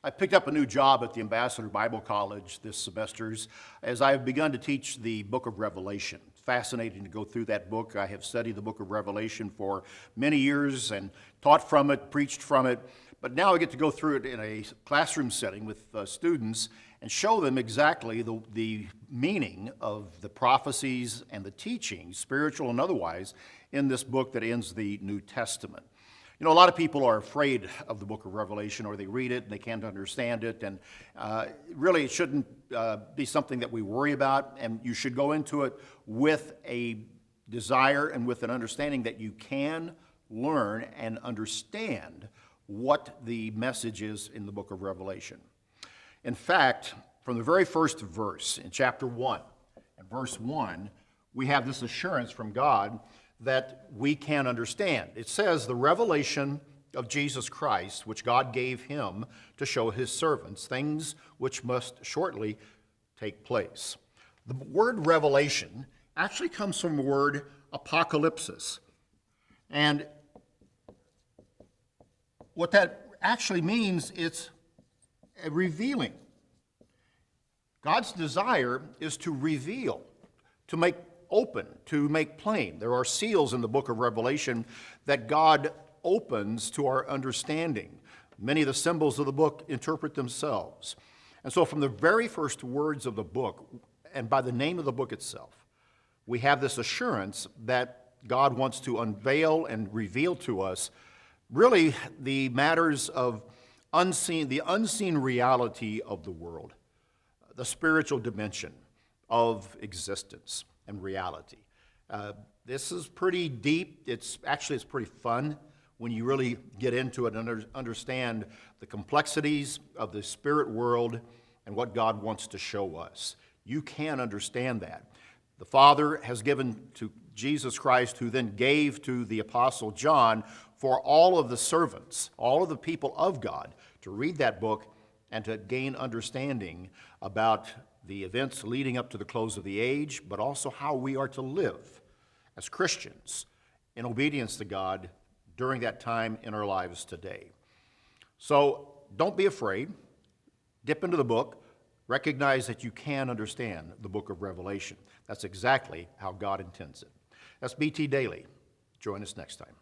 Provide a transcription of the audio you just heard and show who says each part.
Speaker 1: I picked up a new job at the Ambassador Bible College this semester as I have begun to teach the book of Revelation. It's fascinating to go through that book. I have studied the book of Revelation for many years and taught from it, preached from it, but now I get to go through it in a classroom setting with students and show them exactly the meaning of the prophecies and the teachings, spiritual and otherwise, in this book that ends the New Testament. You know, a lot of people are afraid of the book of Revelation, or they read it and they can't understand it, and really it shouldn't be something that we worry about, and you should go into it with a desire and with an understanding that you can learn and understand what the message is in the book of Revelation. In fact, from the very first verse in chapter 1, and verse 1, we have this assurance from God that we can understand. It says, the revelation of Jesus Christ, which God gave him to show his servants, things which must shortly take place. The word revelation actually comes from the word apocalypsis. And what that actually means, it's a revealing. God's desire is to reveal, to make open, to make plain. There are seals in the book of Revelation that God opens to our understanding. Many of the symbols of the book interpret themselves. And so from the very first words of the book, and by the name of the book itself, we have this assurance that God wants to unveil and reveal to us really the matters of the unseen reality of the world, the spiritual dimension of existence and reality. This is pretty deep. It's pretty fun when you really get into it and understand the complexities of the spirit world and what God wants to show us. You can understand that. The Father has given to Jesus Christ, who then gave to the Apostle John, for all of the servants, all of the people of God, to read that book and to gain understanding about the events leading up to the close of the age, but also how we are to live as Christians in obedience to God during that time in our lives today. So don't be afraid. Dip into the book. Recognize that you can understand the book of Revelation. That's exactly how God intends it. That's BT Daily. Join us next time.